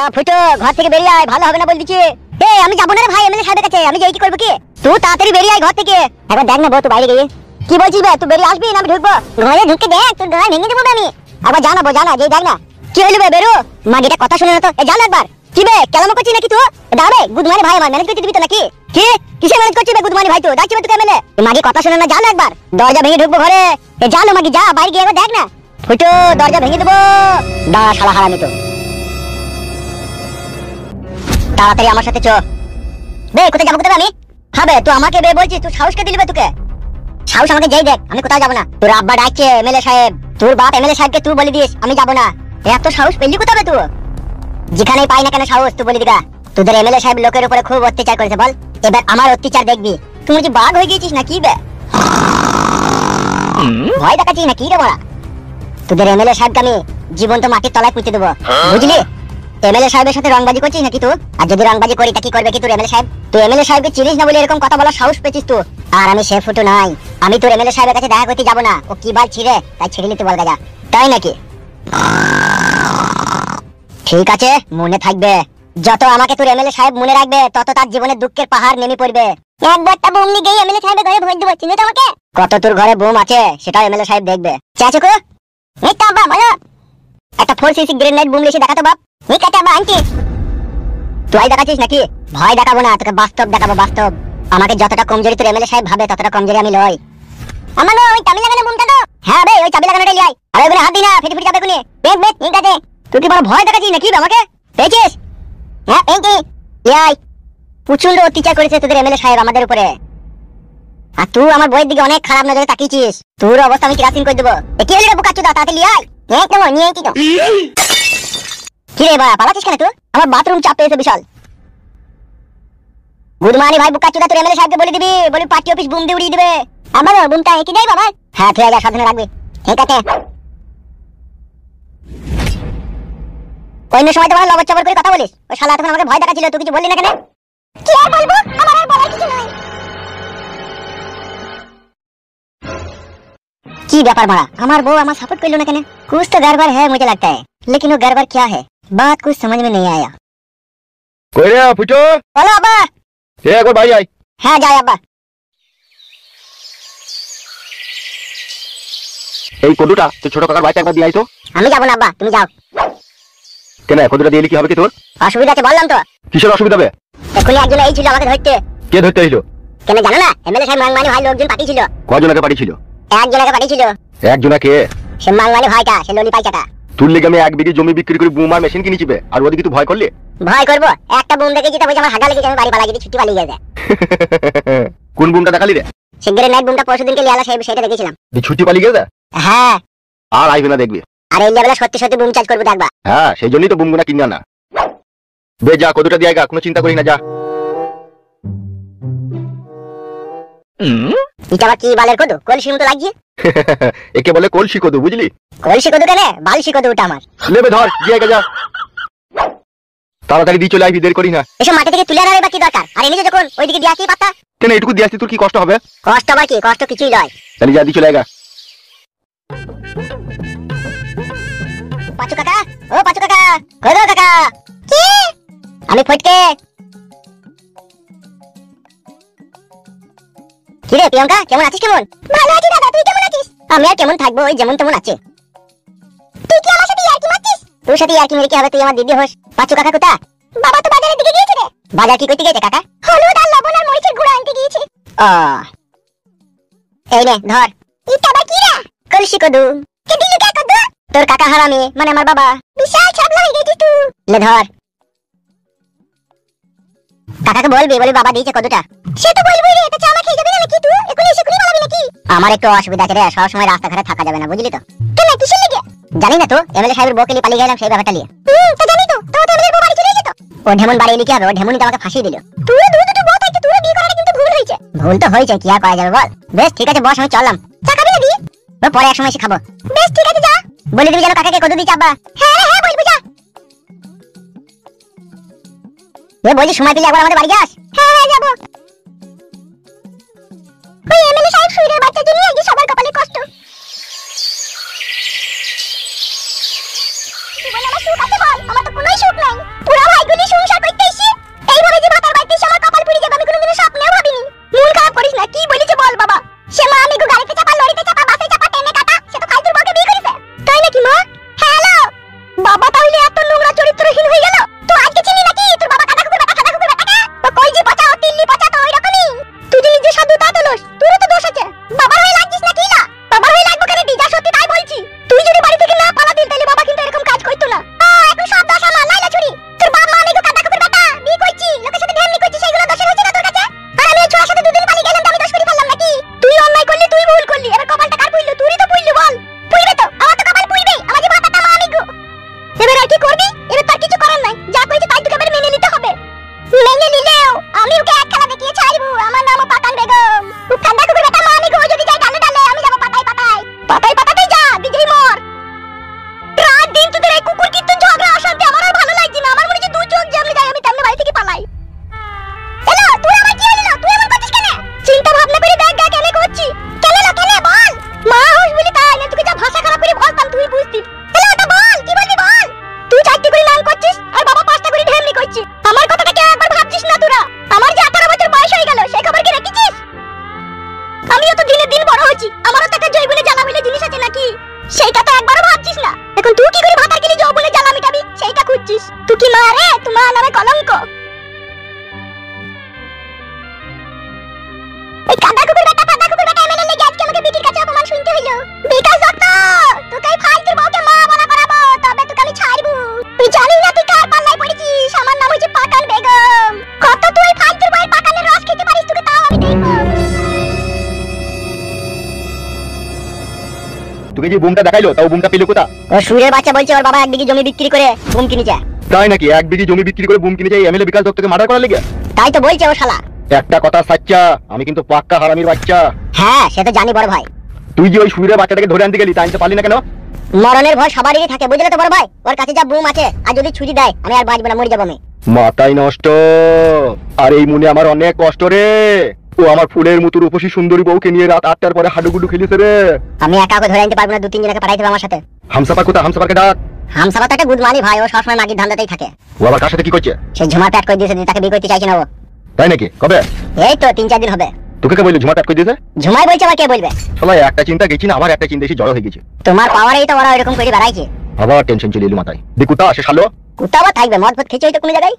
না ফুটো, ঘর থেকে বেরিয়ে আয়, ভালো হবে না বল দিচ্ছি। এই আমি যাবো না রে ভাই এমএলএ সাহেবের কাছে, আমি যাই কি করবো কি? তুই তাড়াতাড়ি বেরিয়ে আয় ঘর থেকে। একবার দেখ না বউ, তুই বাইরে গিয়ে কি বলছিস বে? তুই বেরিয়ে আসবি না আমি ঢুকবো? ঘরে ঢুকে দেখ, তোর ঘর ভেঙে দেবো আমি। একবার জানাবো, জানা যে দেখ না কি হইলো বে, বেরো। মাগিটা কথা শুনে না তো, এ জান একবার। কি বে কেলামো করছিস নাকি তুই? দাঁড়াবে গুদমানি ভাই, আমার ম্যানেজ করতে দিবি তো নাকি? কি কিসে ম্যানেজ করছিস বে গুদমানি ভাই? তুই ডাকছিস তুই এমএলএ? মাগি কথা শুনে না, জান একবার। দরজা ভেঙে ঢুকবো ঘরে। এ জানো মাগি, যা বাইরে গিয়ে একবার দেখ না। ফুটো দরজা ভেঙে দেবো। দাঁড়া শালা হারামি তো, তাড়াতাড়ি আমার সাথে চো। বে কোথায় যাবো কোথায় আমি? হবে তুই আমাকে বে বলছিস? তুই সাহস কে দিলি বে তোকে? সাহস আমাকে যেই দেখ, আমি কোথাও যাবো না। তোর আব্বা ডাকছে এমএলএ সাহেব, তোর বাপ এমএলএ সাহেবকে তুই বলে দিস আমি যাবো না। এত সাহস পেলি কোথায় বে তুই? যেখানেই পাই না কেন সাহস, তুই বলে দিগা। তোদের এমএলএ সাহেব লোকের উপরে খুব অত্যাচার করেছে, বল এবার আমার অত্যাচার দেখবি। তুই যে বাঘ হয়ে গেছিস না কি বে? ভয় দেখাচ্ছিস না কি রে বড়া? তোদের এমএলএ সাহেবকে আমি জীবন্ত মাটির তলায় পুঁতে দেবো, বুঝলি? এমএলএ সাহেবের সাথে রংবাজি করছিস নাকি তুই? আর যদি রংবাজি করি তা কি করবে কি তোর এমএলএ সাহেব? তুই এমএলএ সাহেবকে চিনিস না বলে এরকম কথা বলার সাহস পেয়েছিস তুই। আর আমি সে ফুটো নাই, আমি তোর এমএলএ সাহেবের কাছে দেখা করতে যাবো না। ও কি বাল ছিড়ে তাই ছেড়ে নিতে বল গাজা, তাই নাকি? ঠিক আছে মনে থাকবে, যত আমাকে তোর এমএলএ সাহেব মনে রাখবে তত তার জীবনে দুঃখের পাহাড় নেমে পড়বে। একবারটা বোম নিয়ে গিয়ে এমএলএ সাহেবের ঘরে ভোট দেবো, চিনি তো আমাকে? কত তোর ঘরে বোম আছে সেটা এমএলএ সাহেব দেখবে। চাচুকো এই তো বাবা বলো, একটা 4cc গ্রেনেড বোম লিখে দেখাতো বাপ। ঠিক আছে বাবা আনছি। তুই দেখাচ্ছিস নাকি? ভয় দেখাবো না তোকে, বাস্তব দেখাবো বাস্তব। আমাকে যতটা কমজোরি তোর এমএলএ সাহেব ভাবে ততটা কমজোরি আমি লই। আমার ওই চাবি লাগানো বোমটা তো। হ্যাঁ বে ওই চাবি লাগানোটা লিয়ে আয়। আরে ওখানে হাত দি না, ফেটে ফেটে যাবে কোনে। বেশ বেশ ঠিক আছে। তুই কি বড় ভয় দেখাচ্ছিস নাকি আমাকে? পেয়েছিস? হ্যাঁ পেয়েছি। লিয়ে আয়। প্রচন্ড অত্যাচার করেছে তোদের এমএলএ সাহেব আমাদের উপরে। আর তুই আমার বইয়ের দিকে অনেক খারাপ নজরে তাকিয়েছিস, তোর অবস্থা আমি কিরাসিন করে দেবো। কি হলো রে বোকাচোদা, তাড়াতাড়ি লিয়ে আয়। একদম নিয়ে আইছি তো। কি রে বাবা পালাচ্ছিস কেন তুই? আমার বাথরুম চাপ পেয়েছে বিশাল। গুদমানি ভাই বোকাচোদা, তোর এমএলএ সাহেবকে বলে দিবি, বলি পার্টি অফিস বুম দিয়ে উড়িয়ে দিবে। আমার বুমটা একই দেয় বাবা। হ্যাঁ ঠিক আছে, সাবধানে রাখবি। ঠিক আছে। অন্য সময় তো বড় লবর চবর করে কথা বলিস, ওই শালা তখন আমাকে ভয় দেখাচ্ছিল, তুই কিছু বললি না কেন? কি আর বলবো, আমার আর বলার কিছু নাই। কি ব্যাপার মারা, আমার বউ আমার সাपोर्ट करलो ना কেন? कुछ तो गड़बड़ है मुझे लगता है, लेकिन वो गड़बड़ क्या है बात कुछ समझ में नहीं आया। কই রে ফুটো? বলো আব্বা। এ একবার বাইরে আয়। হ্যাঁ যাই আব্বা। এই কদুটা তো ছোট কাকার বাড়িতে একবার দিয়ে আই তো। আমি যাব না আব্বা, তুমি যাও। কেন কদুটা দিয়ে কি হবে কি তোর? অসুবিধা আছে বললাম তো। কিসের অসুবিধা হবে? এখনি একজন এই ছিল আমাকে ধরতে। কে ধরতে এলো? কেন জানো না, এমএলএ সাহেব মাংমানি ভাই লোকজন পাঠিয়েছিল। কজনকে পাঠিয়েছিল? একজনকে পাঠিয়েছিল। একজনকে? সে মাংমানি ভাইটা, সে ললি পাইচাটা। তুই লেগে আমি 1 বিঘি জমি বিক্রি করে বুমার মেশিন কিনেছিবে, আর ওদিকে তুই ভয় করলি? ভয় করব? একটা বুম দেখে যেটা বলছে আমার হাগা লেগেছে, আমি বাড়ি পালাই গেছি, ছুটি পালিয়ে গেছে। কোন বুমটা দেখালি রে? সিগারেট নাইট বুমটা পরশুদিনকে লিয়ালা সাহেব সেটা দেখেছিলাম। তুই ছুটি পালিয়ে গেছে? হ্যাঁ। আর আইবে না দেখবি। আর এই লেভেলে সত্যি সত্যি বুম চার্জ করব দেখবা। হ্যাঁ সেই জন্যই তো বুমগুনা কিনা না। বে যা কদুটা দিয়ে আইগা, কোনো চিন্তা করি না, যা। এটা আবার কি বালের কদু, কলসির মতো লাগছে। একে বলে কলসি কদু, বুঝলি? কলসি কদু কেন, বালসি কদু ওটা আমার। লেবে ধর, দিয়ে আইগা যা। তাড়াতাড়ি দিয়ে চলে আইবি, দেরি করি না। এসব মাটি থেকে তুলে আনার বাকি দরকার, আর এমনি যখন ওইদিকে দিয়ে আসি পাতা। কেন এটুকু দিয়ে আসতে তোর কি কষ্ট হবে? কষ্ট আবার কি, কষ্ট কিছুই নয়। তাহলে যা দিয়ে চলে আইগা। পাঁচু কাকা, ও পাঁচু কাকা, কদু কাকা। কি? আমি ফটকে। কি রে প্রিয়ঙ্কা, কেমন আছিস? কেমন? ভালো আছি দাদা, তুই কেমন আছিস? আমি আর কেমন থাকবো, ওই যেমন তেমন আছে। তুই কি আমার সাথে ইয়ার্কি মারছিস? তোর সাথে ইয়ার্কি মেরে কি হবে, তুই আমার দিদি হোস। পাঁচু কাকা কোথা? বাবা তো বাজারের দিকে গিয়েছে রে। বাজার কি করতে গিয়েছে কাকা? হলুদ আর লবণ আর মরিচের গুঁড়া আনতে গিয়েছে। ও এই নে ধর। এটা আবার কি রে? কলসি কদু। কে দিলি কে কদু? তোর কাকা হারামি, মানে আমার বাবা। বিশাল ছাবলা হয়ে গেছিস তুই। লে ধর। কাকাকে বলবি, বলি বাবা দিয়েছে কদুটা। সে তো বলবই রে, এটা চামা খেয়ে যাবে না নাকি তুই? এখনি এসে কুড়ি মারাবি নাকি? আমার একটু অসুবিধা আছে রে, সব সময় রাস্তাঘাটে থাকা যাবে না, বুঝলি তো? কেন কিসের লাগি? জানি না তো, এমএলএ সাহেবের বউকে নিয়ে পালিয়ে গেলাম সেই ব্যাপারটা নিয়ে। তো জানি তো, তো এমএলএ বউ বাড়ি চলে এসেছে তো। ও ঢেমন বাড়ি এলি কি হবে, ও ঢেমনই তো আমাকে ফাঁসিয়ে দিল। তুই দুটো বউ থাকতে তুই বিয়ে করাটা কিন্তু ভুল হয়েছে। ভুল তো হয়েছে, কি আর করা যাবে বল। বেশ ঠিক আছে বস, আমি চললাম। চা খাবি নাকি? পরে এক সময় এসে খাবো। বেশ ঠিক আছে যা। বলে দিবি যেন কাকাকে কদু দিচ্ছে আব্বা। হ্যাঁ হ্যাঁ বলবো, যা। এ বলছি সময় পেলে একবার আমাদের বাড়ি যাস? হ্যাঁ হ্যাঁ যাবো। ওই এমএলএ সাহেব শুইরের বাচ্চা জন্য আজকে সবার কপালে কষ্ট। জীবনে আমার সুখ আছে বল? আমার তো কোনোই সুখ নাই। পুরো বলছি, আমারও তো একটা জৈবনে জ্বালা বলে জিনিস আছে নাকি? সেইটা তো একবারও ভাবছিস না। এখন তুই কি করে ভাতার গেলি যৌবনে জ্বালা মিটাবি সেইটা খুঁজছিস? তুই কি মা রে? তোমার নামে কলঙ্ক। এই কাদা কুকুর বেটা এমএলএ লেগে আজকে আমাকে বিটির কাছে অপমান শুনতে হইলো। বিকাশ দত্ত, তোকে এই ফালতুর বউকে মা বলা করাবো, তবে তোকে আমি ছাড়বো। তুই জানিস না তুই কার পাল্লায় পড়েছিস? আমার নাম হচ্ছে পাকান বেগম। কত তুই এই ফালতুর বউয়ের পাকানের রস খেতে পারিস, তোকে তাও আমি দেখবো। তোকে যে বুমটা দেখাইলো তাও বুমটা পেলো কোথা? ও সুরের বাচ্চা বলছে ওর বাবা এক বিঘি জমি বিক্রি করে বুম কিনেছে। তাই নাকি? এক বিঘি জমি বিক্রি করে বুম কিনেছে এমএলএ বিকাশ দত্তকে মার্ডার করার লেগে? তাই তো বলছে ও শালা। একটা কথা সাচ্চা, আমি কিন্তু পাক্কা হারামির বাচ্চা। হ্যাঁ সে তো জানি বড় ভাই। তুই যে ওই সুরের বাচ্চাটাকে ধরে আনতে গেলি, তা আনতে পারলি না কেন? মরণের ভয় সবারই থাকে, বুঝলে তো বড় ভাই। ওর কাছে যা বুম আছে, আর যদি ছুরি দেয় আমি আর বাঁচবো না, মরে যাবো আমি। মাথায় নষ্ট। আর এই মনে আমার অনেক কষ্ট রে। ও আমার ফুলের মতো রূপসী সুন্দরী বউকে নিয়ে রাত 8টার পরে হাডুগুডু খেলিছে রে। আমি একা ওকে ধরে আনতে পারবো না, 2-3 জনকে পাঠাইতে হবে আমার সাথে। হামসাফার কোথা? হামসাফারকে ডাক। হামসাবা তো একটা গুদমানি ভাই, ও সবসময় মাগির ধান্দাতেই থাকে। ও আবার কার সাথে কি করছে? সে ঝুমার প্যাট করে দিয়েছে, তাকে বিয়ে করতে চাইছে না ও। তাই নাকি? কবে? এই তো 3-4 দিন হবে। তোকে কে বললি ঝুমা টাট করে দিয়েছে? ঝুমাই বলছে, আবার কে বলবে? শালা একটা চিন্তা গেছি না, আবার একটা চিন্তা এসে জড়ো হয়ে গেছে। তোমার পাওয়ারেই তো ওরা এরকম করে বেড়াইছে। আবার টেনশন চলে এলো মাথায়। দেখুতা আসে শালো। কুত্তা আবার থাকবে, মদ ফদ খেয়েছে হয়তো কোনো জায়গায়।